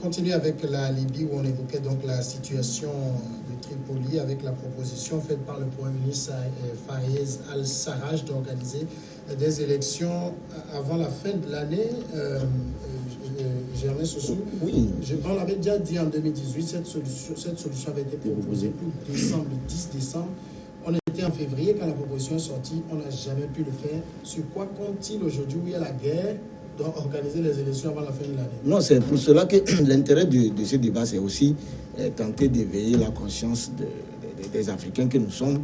continue avec la Libye où on évoquait donc la situation de Tripoli avec la proposition faite par le Premier ministre Fayez al-Sarraj d'organiser des élections avant la fin de l'année. Germain Sossou, oui. On l'avait déjà dit en 2018, cette solution avait été proposée pour décembre, le 10 décembre. On était en février quand la proposition est sortie, on n'a jamais pu le faire. Sur quoi compte-t-il aujourd'hui où il y a la guerre d'organiser les élections avant la fin de l'année? Non, c'est pour cela que l'intérêt de ce débat, c'est aussi tenter d'éveiller la conscience des Africains que nous sommes,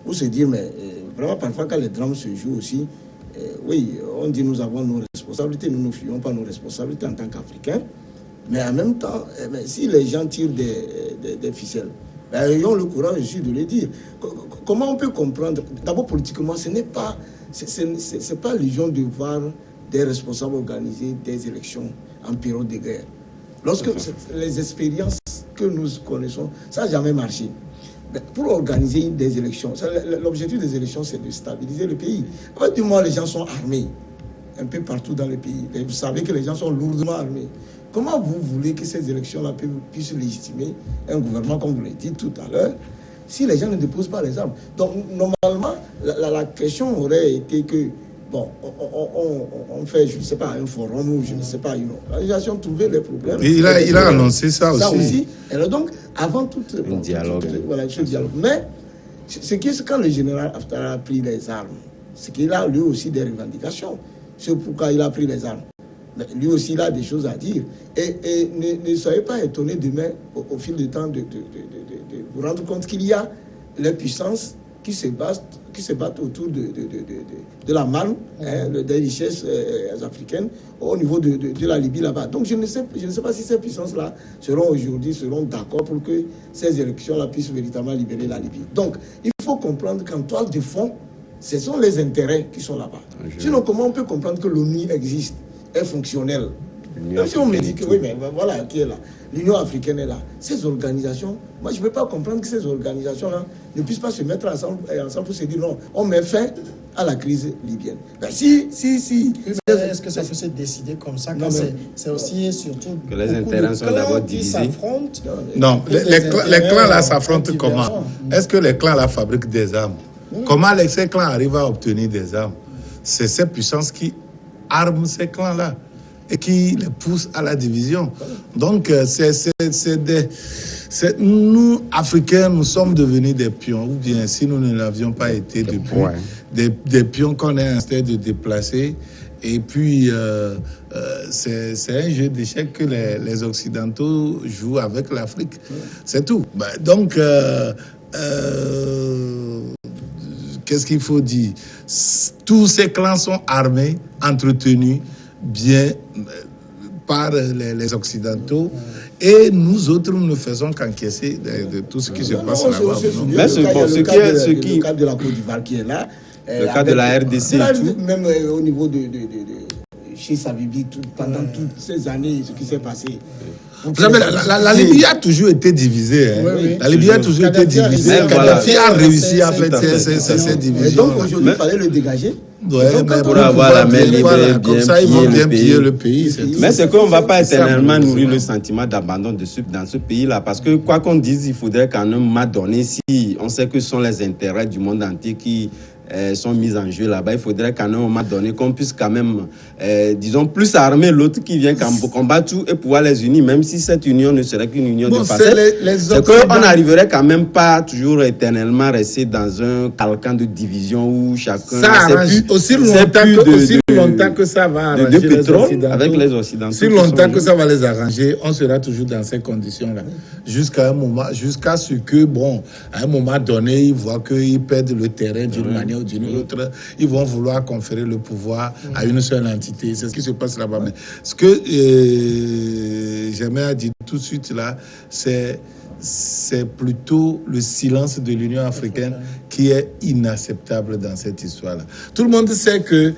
pour se dire, mais vraiment parfois quand les drames se jouent aussi, oui, on dit nous avons nos responsabilités, nous ne fuyons pas nos responsabilités en tant qu'Africains, mais en même temps, si les gens tirent des ficelles, ayons le courage aussi de le dire. Comment on peut comprendre? D'abord, politiquement, ce n'est pas l'illusion de voir des responsables organiser des élections en période de guerre. Lorsque les expériences que nous connaissons, ça n'a jamais marché. Pour organiser des élections, l'objectif des élections, c'est de stabiliser le pays. Du moment les gens sont armés, un peu partout dans le pays. Et vous savez que les gens sont lourdement armés. Comment vous voulez que ces élections-là puissent légitimer un gouvernement, comme vous l'avez dit tout à l'heure, si les gens ne déposent pas les armes? Donc, normalement, la question aurait été que, bon, on fait, je ne sais pas, un forum ou je ne sais pas, une organisation, trouver les problèmes. Et il a annoncé ça aussi. Et alors donc, avant tout... Un dialogue. Voilà, ce dialogue. Mais, quand le général Haftar a pris les armes, c'est qu'il a lui aussi des revendications. C'est pourquoi il a pris les armes. Mais lui aussi, il a des choses à dire. Et ne soyez pas étonnés demain, au fil du temps, de vous rendre compte qu'il y a les puissances qui se battent autour de la manne, des richesses africaines, au niveau de la Libye là-bas. Donc je ne sais pas si ces puissances-là seront d'accord pour que ces élections-là puissent véritablement libérer la Libye. Donc il faut comprendre qu'en toile de fond, ce sont les intérêts qui sont là-bas. Sinon, comment on peut comprendre que l'ONU existe, est fonctionnelle? Même si on me dit que oui, mais voilà, qui est là? L'Union africaine est là. Ces organisations, moi je ne peux pas comprendre que ces organisations-là ne puissent pas se mettre ensemble pour se dire non, on met fin à la crise libyenne. Ben, si. Est-ce que ça peut se décider comme ça quand c'est aussi et surtout que les intérêts sont d'abord divisés? Non, les clans là s'affrontent comment? Est-ce que les clans là fabriquent des armes? Comment ces clans arrivent à obtenir des armes? C'est ces puissances qui arment ces clans là et qui les poussent à la division. Donc, nous, Africains, nous sommes devenus des pions, ou bien si nous ne l'avions pas été depuis, des pions qu'on est en train de déplacer. Et puis, c'est un jeu d'échecs que les Occidentaux jouent avec l'Afrique. C'est tout. Donc, qu'est-ce qu'il faut dire? Tous ces clans sont armés, entretenus, bien par les Occidentaux, et nous autres, nous ne faisons qu'encaisser de tout ce qui se passe là-bas. Mais le cas de la Côte d'Ivoire qui est là, le cas de la RDC et tout. Même au niveau de chez Sabibi, pendant toutes ces années, ce qui s'est passé. Vous savez, la Libye a toujours été divisée. Hein. Oui. La Libye a toujours été divisée. Kadhafi a réussi à faire ces divisions. Donc aujourd'hui, il fallait le dégager. Ouais, mais pour avoir la main libre, comme ça, ils vont bien piller le pays. Mais c'est qu'on ne va pas éternellement nourrir le sentiment d'abandon dans ce pays-là. Parce que, quoi qu'on dise, il faudrait qu'à un moment donné, si on sait que ce sont les intérêts du monde entier qui sont mis en jeu là-bas, il faudrait qu'à un moment donné, qu'on puisse quand même, disons, plus armer l'autre qui vient combattre tout et pouvoir les unir, même si cette union ne serait qu'une union de facettes. C'est qu'on n'arriverait quand même pas toujours éternellement rester dans un carcan de division où chacun... Ça arrange aussi longtemps que ça va arranger de pétrole avec les Occidentaux. Si longtemps que ça va les arranger, on sera toujours dans ces conditions-là. Jusqu'à un moment, jusqu'à ce que, à un moment donné, ils voient qu'ils perdent le terrain d'une manière ou d'une autre. Ils vont vouloir conférer le pouvoir à une seule entité. C'est ce qui se passe là-bas. Mais ce que j'aimerais dire tout de suite là, c'est plutôt le silence de l'Union africaine qui est inacceptable dans cette histoire-là. Tout le monde sait que,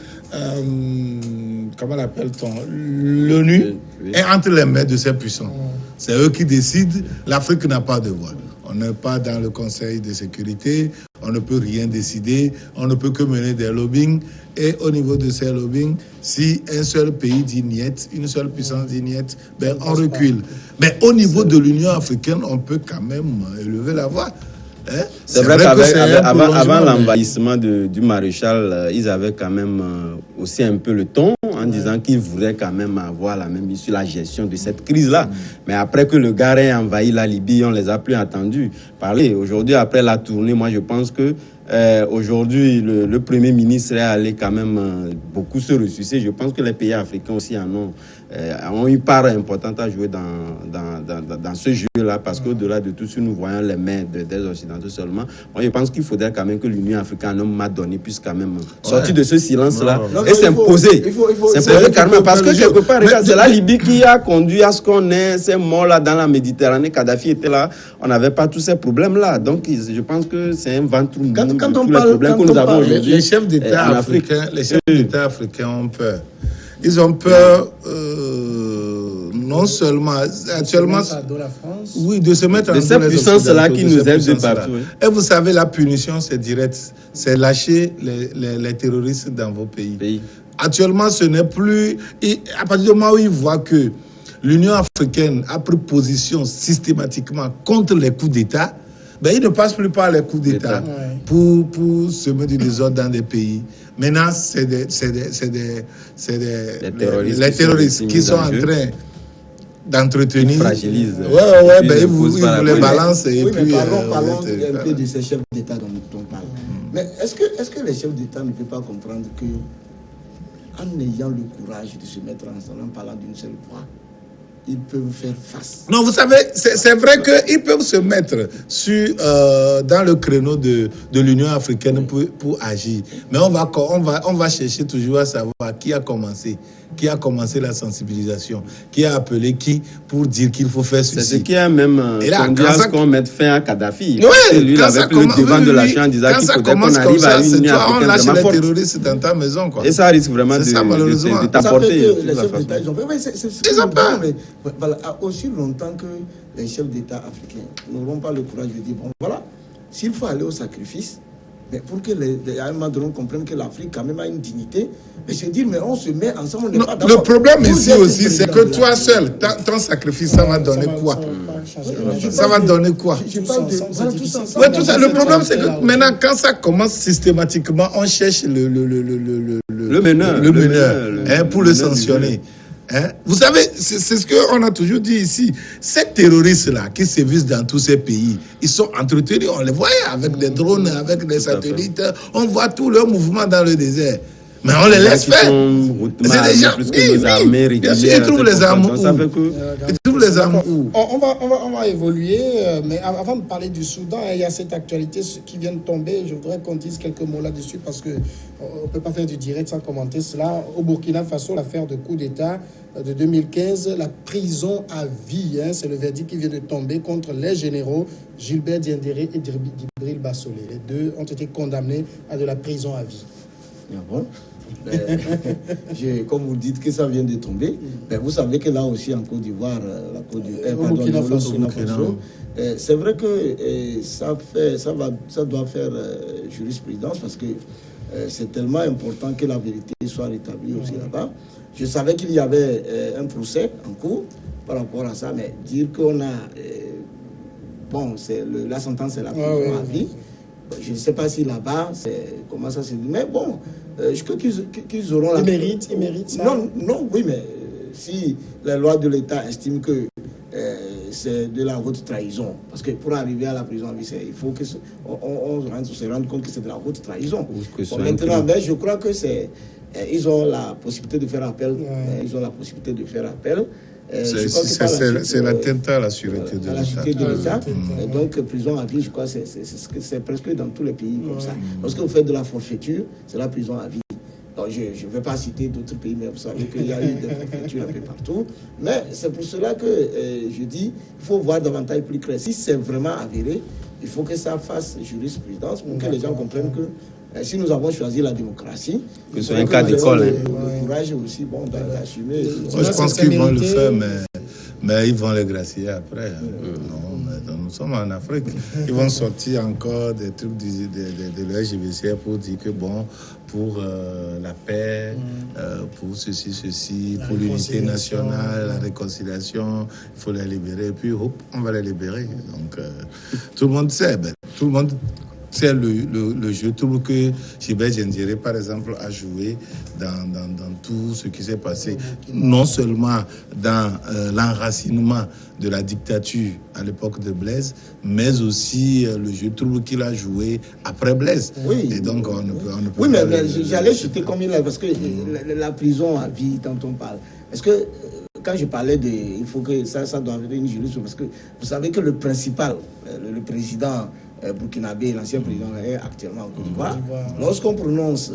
comment l'appelle-t-on, l'ONU est entre les mains de ces puissants. C'est eux qui décident. L'Afrique n'a pas de voix. On n'est pas dans le Conseil de sécurité, on ne peut rien décider, on ne peut que mener des lobbying. Et au niveau de ces lobbying, si un seul pays dit niet, une seule puissance dit niet, ben on recule. Mais au niveau de l'Union africaine, on peut quand même élever la voix. Hein? C'est vrai qu'avant l'envahissement du maréchal, ils avaient quand même aussi un peu le ton en disant qu'ils voulaient quand même avoir la même issue, la gestion de cette crise-là. Mais après que le gars ait envahi la Libye, on ne les a plus entendus parler. Aujourd'hui, après la tournée, moi je pense que aujourd'hui, le Premier ministre est allé quand même beaucoup se ressusciter. Je pense que les pays africains aussi ont une part importante à jouer dans ce jeu-là, parce qu'au-delà de tout, si nous voyons les mains des Occidentaux seulement, moi je pense qu'il faudrait quand même que l'Union africaine, un homme m'a donné, puisse quand même sortir de ce silence-là et s'imposer. S'imposer carrément, parce que quelque part, regarde, c'est la Libye qui a conduit à ce qu'on ait ces morts-là dans la Méditerranée. Kadhafi était là, on n'avait pas tous ces problèmes-là. Donc je pense que c'est un ventre mou. Quand on parle, les chefs d'État africains ont peur. Ils ont peur non seulement actuellement, oui, de se mettre de cette puissance-là qui nous aide de partout. Et vous savez, la punition, c'est direct. C'est lâcher les terroristes dans vos pays. Actuellement, ce n'est plus... À partir du moment où ils voient que l'Union africaine a pris position systématiquement contre les coups d'État, ben, ils ne passent plus par les coups d'État pour semer du désordre dans des pays. Maintenant, c'est les terroristes qui sont en train d'entretenir. Ils fragilisent. Ben, ils vous les balancent. Et puis, parlons un peu de ces chefs d'État dont on parle. Mais est-ce que les chefs d'État ne peuvent pas comprendre que, en ayant le courage de se mettre ensemble, en parlant d'une seule voix, ils peuvent faire face? Non, vous savez, c'est vrai qu'ils peuvent se mettre dans le créneau de l'Union africaine pour agir. Mais on va chercher toujours à savoir qui a commencé la sensibilisation, qui a appelé qui pour dire qu'il faut faire ceci. C'est ce qui a même conduit à ce qu'on mette fin à Kadhafi. Oui, lui, il avait pris le devant de la chaîne en disant qu'il faudrait qu'on arrive à une Union africaine on lâche vraiment les forte. terroristes dans ta maison, quoi. Et ça risque vraiment de t'apporter. Les chefs d'État, ils ont peur. Voilà, aussi longtemps que les chefs d'État africains n'auront pas le courage de dire, bon voilà, s'il faut aller au sacrifice, mais pour que les Allemands comprennent que l'Afrique quand même a une dignité, mais se dire, mais on se met ensemble, on n'est pas d'accord. Le problème ici aussi, c'est que toi seul, ton sacrifice, ça va donner quoi? Ça va donner quoi? Tout ça. Le problème, c'est que maintenant, quand ça commence systématiquement, on cherche le meneur pour le sanctionner. Hein? Vous savez, c'est ce qu'on a toujours dit ici. Ces terroristes-là qui sévissent dans tous ces pays, ils sont entretenus, on les voyait avec des drones, avec des satellites, on voit tous leurs mouvements dans le désert. Mais on les laisse faire. C'est des gens ils trouvent les armes où? On va évoluer, mais avant de parler du Soudan, il y a cette actualité qui vient de tomber. Je voudrais qu'on dise quelques mots là-dessus parce qu'on ne peut pas faire du direct sans commenter cela. Au Burkina Faso, l'affaire de coup d'État de 2015, la prison à vie, c'est le verdict qui vient de tomber contre les généraux Gilbert Diendéré et Djibril Bassolé. Les deux ont été condamnés à de la prison à vie. Ah bon? Comme vous dites que ça vient de tomber, vous savez que là aussi en Côte d'Ivoire, Burkina Faso, c'est vrai que ça doit faire jurisprudence parce que c'est tellement important que la vérité soit rétablie aussi là-bas. Je savais qu'il y avait un procès en cours par rapport à ça, mais dire qu'on a la sentence c'est la prison à vie. Je ne sais pas si là-bas, comment ça se dit. Mais bon, je crois qu'ils auront la... Ils méritent ça. Non, oui, mais si la loi de l'État estime que c'est de la haute trahison, parce que pour arriver à la prison à vie, il faut qu'on se rende compte que c'est de la haute trahison. Maintenant, mais je crois que ils ont la possibilité de faire appel. C'est l'attentat à la sûreté de l'État. Donc, prison à vie, je crois que c'est presque dans tous les pays comme ça. Lorsque vous faites de la forfaiture, c'est la prison à vie. Donc, je ne vais pas citer d'autres pays, mais vous savez qu'il y a eu des forfaitures un peu partout. Mais c'est pour cela que je dis il faut voir davantage plus clair. Si c'est vraiment avéré, il faut que ça fasse jurisprudence pour que les gens comprennent que si nous avons choisi la démocratie, que c'est un cas d'école. Le courage aussi, d'assumer. Je pense qu'ils vont le faire, mais ils vont les gracier après. Non, mais dans sommes en Afrique. Ils vont sortir encore des trucs de l'SGBCR pour dire que bon, pour la paix, pour ceci, pour l'unité nationale, la réconciliation, il faut les libérer. Et puis, hop, on va les libérer. Donc, tout le monde sait, tout le monde sait le jeu. Tout le monde que Gilbert Diendéré, par exemple, a joué dans tout ce qui s'est passé. Non seulement dans l'enracinement de la dictature à l'époque de Blaise, mais aussi le jeu tout qu'il a joué après Blaise. Oui. Et donc, on ne peut oui, mais j'allais citer combien là, parce que la prison à vie, tant on parle. Est-ce que, quand je parlais de... Il faut que ça doit venir une juridiction, parce que vous savez que le principal, le président burkinabé, l'ancien président, est actuellement en Côte d'Ivoire. Lorsqu'on prononce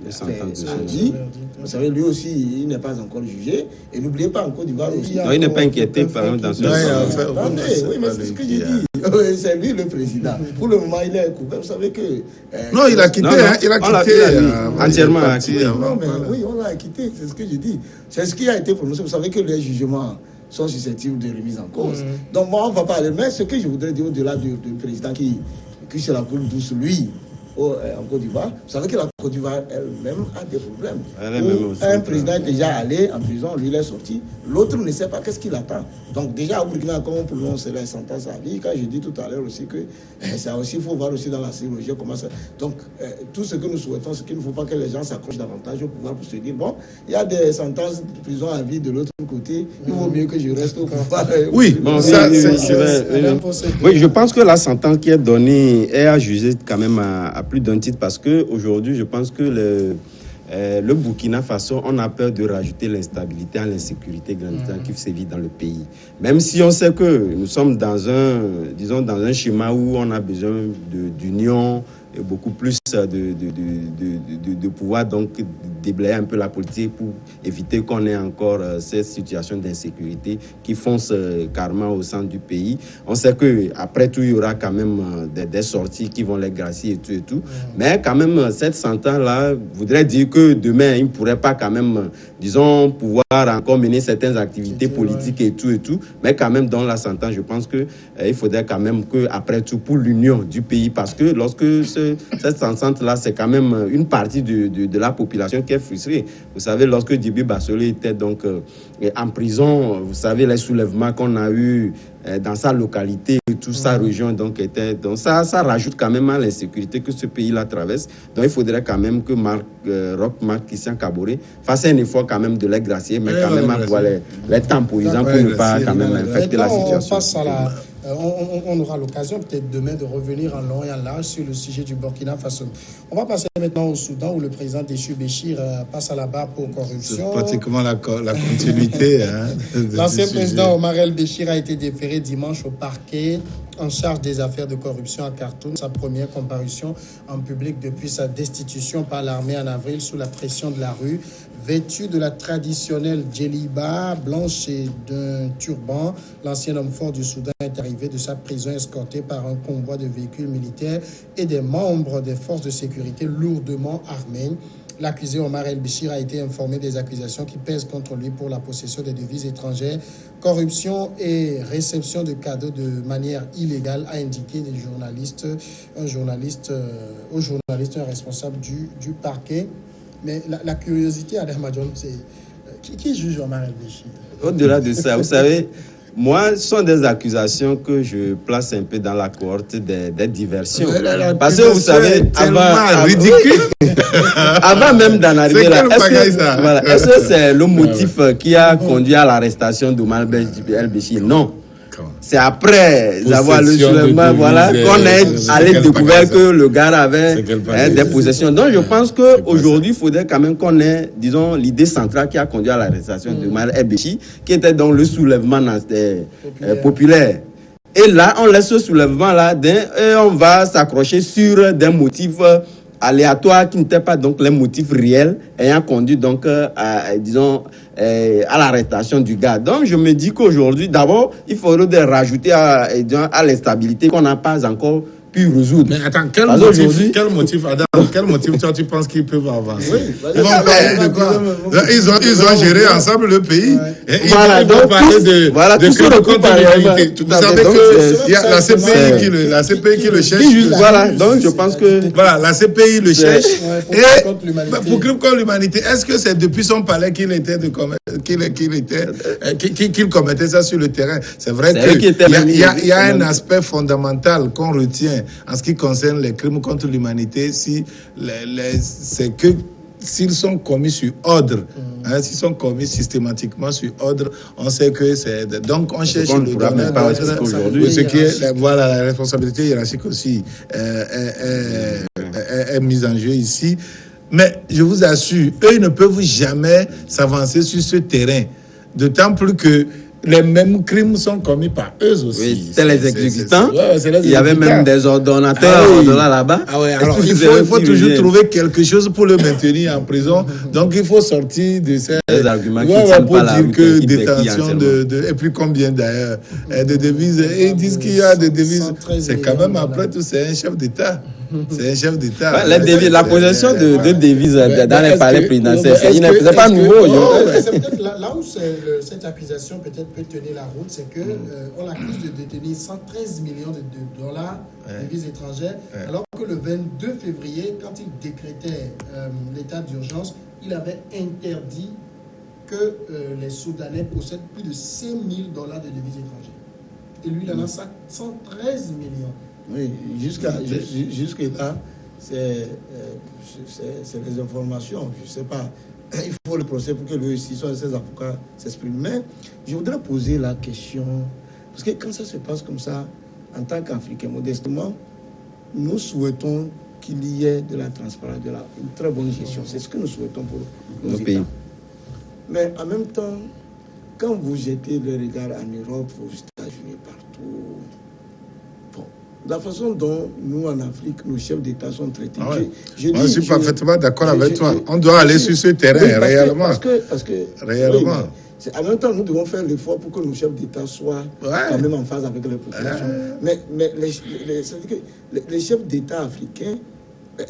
vous savez, lui aussi, il n'est pas encore jugé. Et n'oubliez pas, en Côte d'Ivoire aussi... Non, il n'est pas inquiété par dans ce sens. Oui, mais c'est ce que j'ai dit. C'est lui le président. Pour le moment, il est coupé. Vous savez que... non, il a quitté. Il a quitté. Entièrement. Non, mais oui, on l'a quitté. C'est ce que j'ai dit. C'est ce qui a été prononcé. Vous savez que les jugements sont susceptibles de remise en cause. Donc, moi, on ne va pas aller. Mais ce que je voudrais dire au-delà du président qui se la coule douce, lui, en Côte d'Ivoire, vous savez que la Côte d'Ivoire elle-même a des problèmes. Un président est déjà allé en prison, lui il est sorti, l'autre ne sait pas qu'est-ce qu'il attend. Donc déjà au Burkina, quand on prononce la sentence à vie, quand je dis tout à l'heure aussi que ça aussi, il faut voir aussi dans la chirurgie comment ça... Donc tout ce que nous souhaitons, c'est qu'il ne faut pas que les gens s'accrochent davantage au pouvoir pour se dire, bon, il y a des sentences de prison à vie de l'autre côté, il vaut mieux que je reste au pouvoir. Oui, bon, ça, oui, je pense que la sentence qui est donnée est à juger quand même à plus d'un titre, parce qu'aujourd'hui, je pense que le Burkina Faso, on a peur de rajouter l'instabilité, l'insécurité grandissante qui sévit dans le pays. Même si on sait que nous sommes dans un schéma où on a besoin d'union et beaucoup plus de pouvoir donc déblayer un peu la politique pour éviter qu'on ait encore cette situation d'insécurité qui fonce carrément au centre du pays. On sait que après tout, il y aura quand même des sorties qui vont les gracier et tout. Mais quand même, cette sentence-là voudrait dire que demain, il ne pourrait pas quand même, disons, pouvoir encore mener certaines activités politiques et tout. Mais quand même, dans la sentence, je pense que il faudrait quand même que, après tout, pour l'union du pays, parce que lorsque cette sentence-là, c'est quand même une partie de la population qui est frustrée. Vous savez, lorsque Djibril Bassolé était donc en prison, vous savez, les soulèvements qu'on a eus dans sa localité, toute sa région, donc ça rajoute quand même à l'insécurité que ce pays-là traverse. Donc il faudrait quand même que Marc Christian Kaboré fasse un effort quand même de les gracier, mais quand même avoir les temporisants pour ne pas quand même infecter la situation. On passe à on aura l'occasion peut-être demain de revenir en long et en large sur le sujet du Burkina Faso. On va passer maintenant au Soudan où le président Déchu Béchir passe à la barre pour corruption. C'est pratiquement la continuité. L'ancien président Omar el-Béchir a été déféré dimanche au parquet en charge des affaires de corruption à Khartoum. Sa première comparution en public depuis sa destitution par l'armée en avril sous la pression de la rue. Vêtu de la traditionnelle djeliba blanche et d'un turban, l'ancien homme fort du Soudan est arrivé de sa prison escorté par un convoi de véhicules militaires et des membres des forces de sécurité lourdement armés. L'accusé Omar el-Béchir a été informé des accusations qui pèsent contre lui pour la possession des devises étrangères, corruption et réception de cadeaux de manière illégale, a indiqué un journaliste responsable du parquet. Mais la curiosité, Adam John, c'est qui juge Omar el-Béchir? Au-delà de ça, vous savez, moi, ce sont des accusations que je place un peu dans la cohorte des diversions. Parce que vous savez, avant même d'en arriver là, est-ce que c'est le motif qui a conduit à l'arrestation d'Omar el-Béchir? Non. C'est après avoir le soulèvement, qu'on est allé découvrir que le gars avait des possessions. Donc je pense qu'aujourd'hui, il faudrait quand même qu'on ait, disons, l'idée centrale qui a conduit à l'arrestation de Omar el-Béchir, qui était dans le soulèvement populaire. Et là, on laisse ce soulèvement-là et on va s'accrocher sur des motifs aléatoires qui n'étaient pas donc les motifs réels ayant conduit donc à l'arrestation du gars. Donc je me dis qu'aujourd'hui, d'abord, il faudrait rajouter à l'instabilité qu'on n'a pas encore puis résoudre. Mais attends, quel motif, Adam, toi, tu penses qu'ils peuvent avancer? Ils vont parler de quoi? Ils ont géré ensemble le pays. Et ils vont parler de crimes contre l'humanité. Vous savez qu'il y a la CPI qui le cherche. Voilà, donc je pense que... Voilà, la CPI le cherche. Et pour crime contre l'humanité, est-ce que c'est depuis son palais qu'il commettait ça sur le terrain? C'est vrai qu'il y a un aspect fondamental qu'on retient en ce qui concerne les crimes contre l'humanité, c'est que s'ils sont commis sur ordre, s'ils sont commis systématiquement sur ordre, on sait que c'est... Donc on cherche le domaine de ce qui est... Voilà, la responsabilité hiérarchique aussi est mise en jeu ici. Mais je vous assure, eux, ils ne peuvent jamais s'avancer sur ce terrain. D'autant plus que les mêmes crimes sont commis par eux aussi. Oui, c'est les exécutants. Il y avait même des ordonnateurs là-bas. Ah ouais, alors il faut toujours trouver quelque chose pour le maintenir en prison. Donc il faut sortir de ces arguments pour dire que détention et puis combien d'ailleurs de devises. Et ils disent qu'il y a des devises. C'est quand même après tout, c'est un chef d'État. C'est un chef d'État. La possession de devises dans les palais présidentiels, c'est pas nouveau. C'est peut-être là où cette accusation peut-être peut tenir la route, c'est que on l'accuse de détenir 113 millions de dollars de devises étrangères, alors que le 22 février, quand il décrétait l'état d'urgence, il avait interdit que les Soudanais possèdent plus de 5 000 dollars de devises étrangères. Et lui, il en a 113 millions. Oui, jusque-là, c'est les informations. Je ne sais pas. Il faut le procès pour que lui aussi, soit ses avocats s'expriment. Mais je voudrais poser la question, parce que quand ça se passe comme ça, en tant qu'Africains, modestement, nous souhaitons qu'il y ait de la transparence, une très bonne gestion. C'est ce que nous souhaitons pour nos pays. Mais en même temps, quand vous jetez le regard en Europe, aux États-Unis, partout, la façon dont nous, en Afrique, nos chefs d'État sont traités. Je suis parfaitement d'accord avec toi. On doit aller sur ce terrain, réellement. Parce que réellement. Oui, en même temps, nous devons faire l'effort pour que nos chefs d'État soient quand même en phase avec les populations. Mais les chefs d'État africains,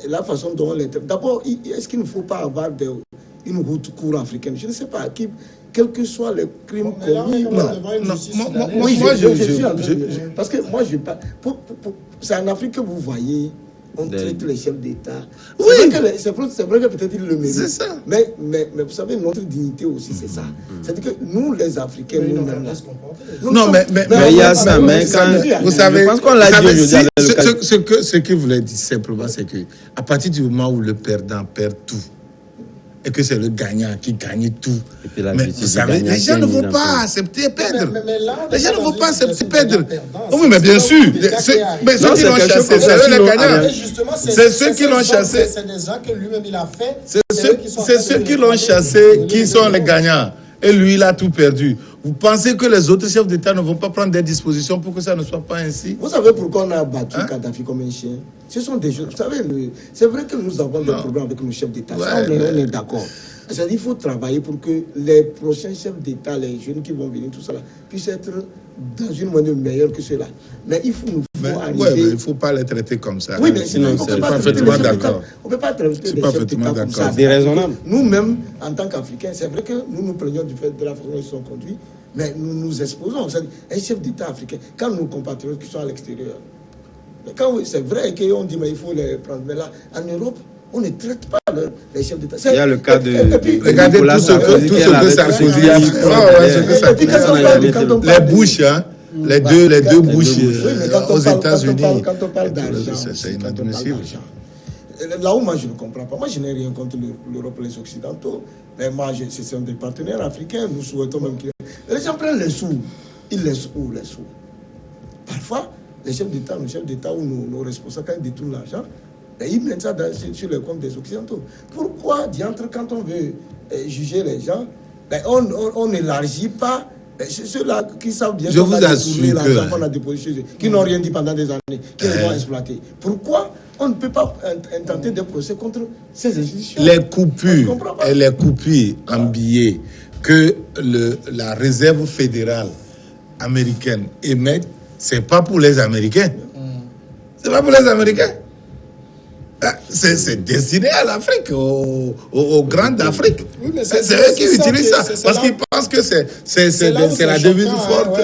la façon dont on les traite... D'abord, est-ce qu'il ne faut pas avoir une route cour africaine? Je ne sais pas, quels que soient les crimes commis. Parce que moi, je parle. C'est en Afrique que vous voyez, on traite les chefs d'État. Oui, c'est vrai que peut-être ils le méritent. C'est ça. Mais vous savez, notre dignité aussi, c'est ça. C'est-à-dire que nous, les Africains, nous-mêmes. Non, mais il y a ça, mais quand. Vous savez, je pense qu'on l'a dit aujourd'hui. Ce que vous l'avez dit simplement, c'est que à partir du moment où le perdant perd tout, et que c'est le gagnant qui gagne tout. Mais vous savez, les gens ne vont pas accepter perdre. Les gens ne vont pas accepter perdre. Oui, mais bien sûr. Mais ceux qui l'ont chassé, c'est eux les gagnants. C'est ceux qui l'ont chassé. C'est des gens que lui-même il a fait. C'est ceux qui l'ont chassé qui sont les gagnants. Et lui, il a tout perdu. Vous pensez que les autres chefs d'État ne vont pas prendre des dispositions pour que ça ne soit pas ainsi? Vous savez pourquoi on a battu Kadhafi comme un chien? Ce sont des choses. Vous savez, c'est vrai que nous avons des problèmes avec nos chefs d'État. On est d'accord. C'est-à-dire qu'il faut travailler pour que les prochains chefs d'État, les jeunes qui vont venir, tout ça, là, puissent être dans une manière meilleure que ceux-là. Mais il faut arriver... Oui, mais il ne faut pas les traiter comme ça. Oui, mais sinon, c'est parfaitement d'accord. On ne peut pas traiter les chefs d'État comme ça. C'est déraisonnable. Nous-mêmes, en tant qu'Africains, c'est vrai que nous nous plaignons du fait de la façon dont ils sont conduits, mais nous nous exposons. C'est-à-dire, un chef d'État africain, quand nos compatriotes qui sont à l'extérieur, c'est vrai qu'on dit mais il faut les prendre. Mais là, en Europe, on ne traite pas les chefs d'État. Il y a le cas de... Regardez tout ce que Sarkozy a fait. Les bouches, les deux bouches aux États-Unis. Quand on parle d'argent, c'est inadmissible. Là où moi je ne comprends pas, moi je n'ai rien contre l'Europe et les Occidentaux, mais moi ce sont des partenaires africains, nous souhaitons même qu'ils... Les gens prennent les sous, ils laissent où les sous? Parfois, les chefs d'État, nos chefs d'État ou nos responsables, quand ils détournent l'argent, ils mettent ça sur les comptes des Occidentaux. Pourquoi, diantre, quand on veut juger les gens, on n'élargit pas ceux-là qui savent bien qu'on a détourné l'argent qu'on a déposé chez eux, qui n'ont rien dit pendant des années, qui les ont exploités. Pourquoi on ne peut pas intenter des procès contre ces institutions? Les coupures et les coupures en billets que la réserve fédérale américaine émet, c'est pas pour les Américains. C'est pas pour les Américains. C'est destiné à l'Afrique, aux grands d'Afrique. Oui, c'est eux qui utilisent ça. Parce qu'ils pensent que c'est la devise forte.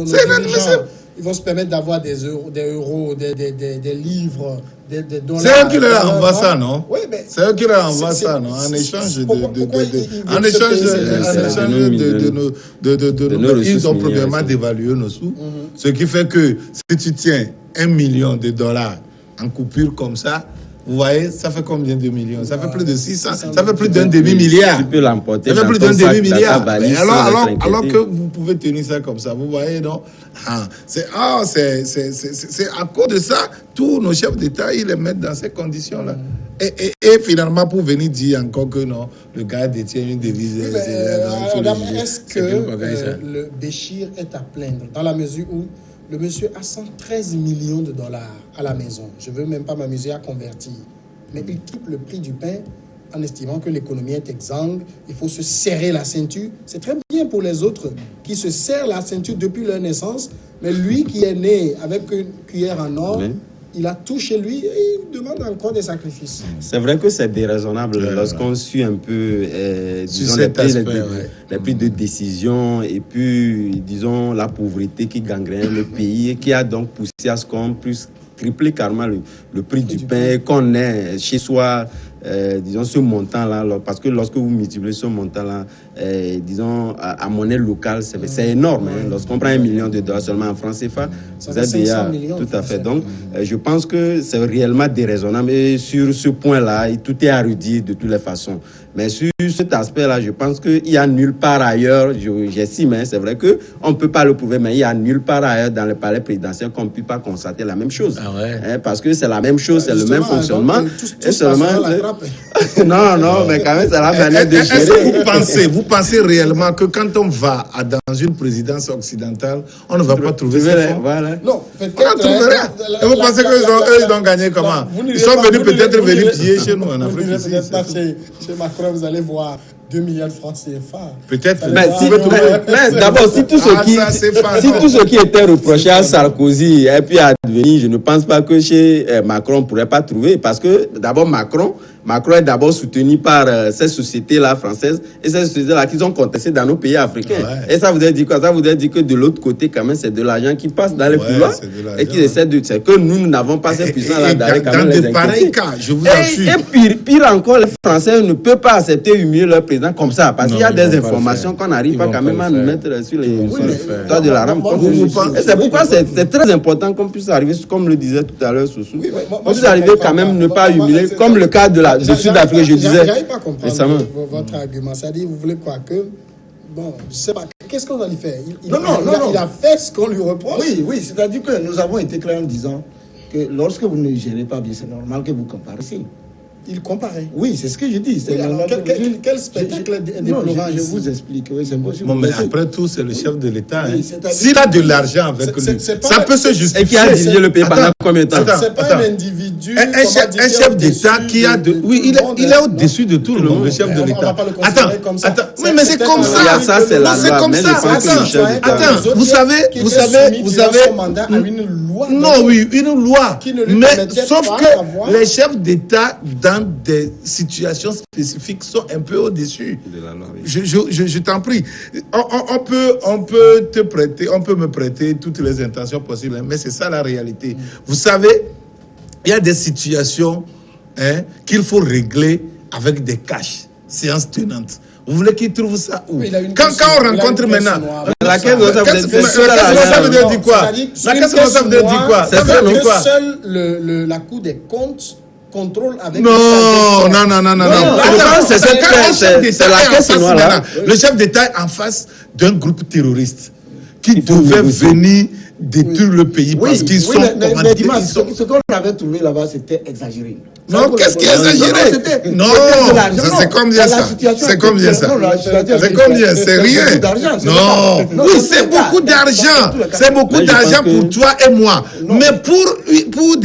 C'est inadmissible. Ils vont se permettre d'avoir des euros, des livres, des dollars. C'est eux qui leur envoient ça, non? Oui, mais c'est eux qui leur envoient ça, non? En échange de ils ont premièrement dévalué nos sous. Ce qui fait que si tu tiens $1 million en coupure comme ça, vous voyez, ça fait combien de millions? Ça fait plus de 600, ça fait plus d'un demi-milliard. Tu peux l'emporter. Ça fait plus d'un demi-milliard. Alors que vous pouvez tenir ça comme ça, vous voyez, non? C'est à cause de ça, tous nos chefs d'État, ils les mettent dans ces conditions-là. Et finalement, pour venir dire encore que non, le gars détient une devise. Est-ce que le Béchir est à plaindre dans la mesure où le monsieur a 113 millions de dollars à la maison. Je ne veux même pas m'amuser à convertir. Mais il quitte le prix du pain en estimant que l'économie est exsangue. Il faut se serrer la ceinture. C'est très bien pour les autres qui se serrent la ceinture depuis leur naissance. Mais lui qui est né avec une cuillère en or, il a tout chez lui et il demande encore des sacrifices. C'est vrai que c'est déraisonnable lorsqu'on suit un peu disons, les prix de décision et puis, disons, la pauvreté qui gangrène le pays et qui a donc poussé à ce qu'on puisse tripler carrément le prix du pain, qu'on ait chez soi, disons, ce montant-là. Parce que lorsque vous multipliez ce montant-là, disons, à monnaie locale, c'est énorme. Lorsqu'on prend $1 million seulement en francs CFA, vous êtes déjà... Tout à fait. Donc, je pense que c'est réellement déraisonnable. Et sur ce point-là, tout est à redire de toutes les façons. Mais sur cet aspect-là, je pense qu'il y a nulle part ailleurs, j'estime, c'est vrai qu'on ne peut pas le prouver, mais il y a nulle part ailleurs dans le palais présidentiel qu'on ne peut pas constater la même chose. Parce que c'est la même chose, c'est le même fonctionnement. Et seulement... non, mais quand même, c'est la manière de gérer. Est-ce que vous pensez réellement que quand on va dans une présidence occidentale, on ne va pas trouver ces fonds? Non, on ne trouve rien. Et vous pensez qu'eux, ils ont gagné comment? Ils sont venus peut-être piller chez nous en Afrique. Chez Macron, vous allez voir 2 milliards de francs CFA. Peut-être. Mais d'abord, si tout ce qui était reproché à Sarkozy et puis à devenir, je ne pense pas que chez Macron, on ne pourrait pas trouver. Parce que d'abord, Macron est d'abord soutenu par ces sociétés-là françaises et ces sociétés-là qui sont contestées dans nos pays africains. Et ça voudrait dire quoi? Ça voudrait dire que de l'autre côté, quand même, c'est de l'argent qui passe dans les couloirs et qui essaie de... C'est que nous n'avons pas ces puissances-là d'aller quand même les inquiéter. Dans de pareils cas, je vous assure. Et pire encore, les Français ne peuvent pas accepter humilier leur président comme ça. Parce qu'il y a des informations qu'on n'arrive pas quand même à nous mettre sur les toits de la rampe. Et c'est pourquoi c'est très important qu'on puisse arriver, comme le disait tout à l'heure Soussou, on puisse arriver quand même ne pas humilier, comme le cas de Sud-Afrique, je disais. J'arrive pas à comprendre votre argument. C'est-à-dire, vous voulez quoi que... Bon, je sais pas. Qu'est-ce qu'on va lui faire? Il a fait ce qu'on lui reproche. Oui, c'est-à-dire que nous avons été clairs en disant que lorsque vous ne gérez pas bien, c'est normal que vous comparez. Il comparait. Oui, c'est ce que je dis. Quel spectacle est déplorant? Je vous explique. Oui, c'est possible. Bon, mais après tout, c'est le chef de l'État. S'il a de l'argent avec lui, ça peut se justifier. Et qui a dirigé le pays pendant combien de temps? C'est pas un individu. Un chef d'État qui a de... Oui, il est au-dessus de tout le monde, le chef de l'État. Attends. Oui, mais c'est comme ça. C'est comme ça. Attends, vous savez... Non, oui, une loi. Mais sauf que les chefs d'État, dans des situations spécifiques, sont un peu au-dessus. Je t'en prie. On peut me prêter toutes les intentions possibles, mais c'est ça la réalité. Vous savez, il y a des situations qu'il faut régler avec des cash, séances tenantes. Vous voulez qu'il trouve ça où? Quand on rencontre maintenant... La caisse ça veut dire quoi? La caisse ça veut dire quoi? Ça veut dire que seul la Cour des comptes contrôle avec... Non. C'est la caisse noire. Le chef d'État est en face d'un groupe terroriste qui devait venir détruire le pays parce qu'ils sont... Ce qu'on avait trouvé là-bas, c'était exagéré. Non, qu'est-ce qui est exagéré? Non, c'est combien ça? C'est combien ça? C'est combien? C'est rien. Non, oui, c'est beaucoup d'argent. C'est beaucoup d'argent pour toi et moi. Mais pour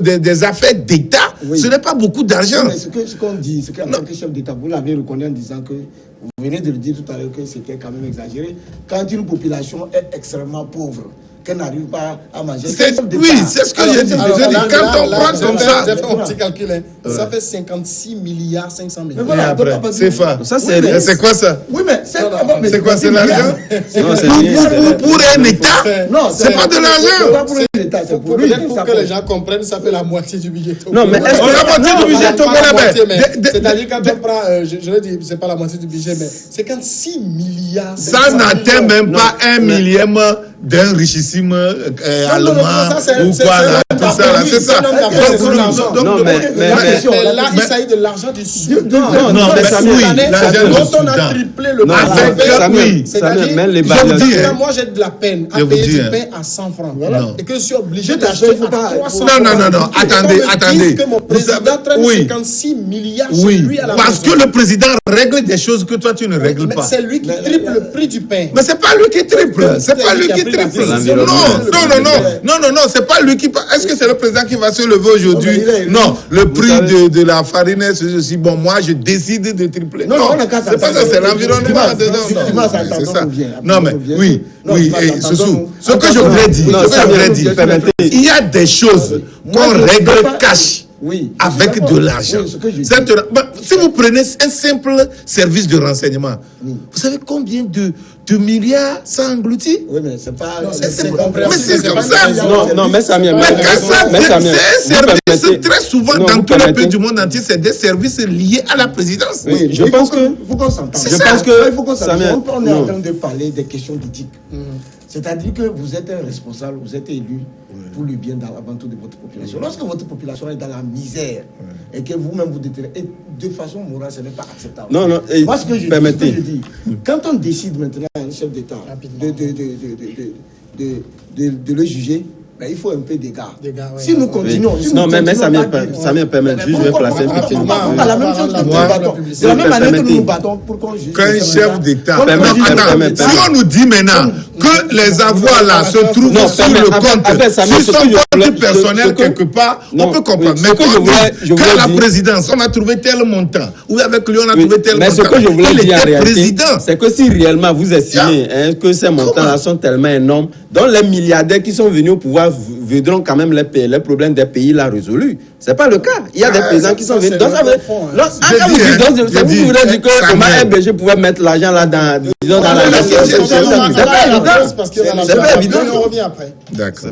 des affaires d'État, ce n'est pas beaucoup d'argent. Ce qu'on dit, c'est qu'en tant que chef d'État, vous l'avez reconnu en disant que vous venez de le dire tout à l'heure que c'était quand même exagéré. Quand une population est extrêmement pauvre, qu'elle n'arrive pas à manger. Oui, c'est ce que j'ai dit. Je dis, quand on prend comme ça. J'ai fait mon petit calcul. Ça fait 56 milliards 500 millions. Voilà, après, c'est fa. Ça, c'est Oui, mais- C'est quoi ça? Oui, mais c'est quoi, c'est l'argent? Non, c'est rien. Pour un État, Non, c'est pas de C'est l'argent. pas pour l'État, c'est pour lui. Pour que les gens comprennent, ça fait la moitié du budget. Non, mais est-ce On que. a moitié du budget togolais. C'est-à-dire quand on prend, je le dis, c'est pas la moitié du budget, mais 56 milliards. Ça n'atteint même pas 1 millième d'un richissime allemand ou quoi là, tout ça là, c'est ça. Non, mais là, il s'agit de l'argent du Soudan. Non, mais ça, oui, l'argent du Quand on a Soudan. triplé le Non, avec oui, c'est-à-dire, même les je vous dis, là, moi j'ai de la peine à Je vous payer dis, du hein. pain à 100 francs. Non. Et que je suis obligé Je d'acheter t'assure, faut à pas- 300 Non, attendez. que mon Vous président savez- traîne oui. 56 milliards chez Oui, lui à la parce maison. que le président règle des choses que toi tu ne règles Mais pas. c'est lui qui triple le prix du pain. Mais c'est pas lui qui triple, c'est pas lui qui triple. Non, c'est pas lui qui. Est-ce que c'est le président qui va se lever aujourd'hui? Non, le prix de la farine, c'est aussi bon. Moi, je décide de tripler. Non, c'est pas ça, c'est l'environnement dedans. C'est ça. Non, mais oui, et Soussou, ce que je voudrais dire, il y a des choses qu'on règle cash. Oui. Avec de l'argent. Si vous prenez un simple service de renseignement, vous savez combien de milliards ça engloutit? Oui, mais c'est pas. Mais c'est comme ça. Non, mais Samia, Mais c'est un service très souvent Non, dans vous tous les permettez. pays du monde entier, c'est des services liés à la présidence. Oui, je il pense faut que- il faut qu'on s'entende. Je pense que- Il faut qu'on s'entende. Samia, On est en non. train de parler des questions d'éthique. C'est-à-dire que vous êtes un responsable, vous êtes élu pour le bien avant tout de votre population. Lorsque votre population est dans la misère et que vous-même vous déterminez, et de façon morale, ce n'est pas acceptable. Non, et Moi, ce que je permettez. dis, quand on décide maintenant, un chef d'État, de le juger, ben, il faut un peu d'égard. Si nous continuons. Oui. Si Non, nous mais continuons Samia, permettez, je vais placer un petit mot. Pas la même chose que nous battons. C'est la même manière que nous nous battons pour qu'on juge. Qu'un chef d'État. Permettez. Si on nous dit maintenant que les avoirs là se trouvent Non, sur le compte, Samia, sur ce son que je voulais- compte personnel ce que- quelque part, Non, on peut comprendre. oui, Mais ce que quand je on voulais- dit je voulais qu'à la dire- présidence, on a trouvé tel montant, ou avec lui, on a Oui, trouvé tel mais montant. ce que je voulais Il dire en était réalité, président. c'est que si réellement vous estimez que ces montants-là sont tellement énormes, donc les milliardaires qui sont venus au pouvoir voudront quand même les problèmes des pays là résolus. C'est pas le cas. Il y a des présidents qui sont venus. Donc ça veut J'ai dit, vous voulez dire que Thomas Samuel. RBG pouvait mettre l'argent là dans la non, nation. non, C'est pas évident. Parce que C'est pas évident. on revient après. D'accord.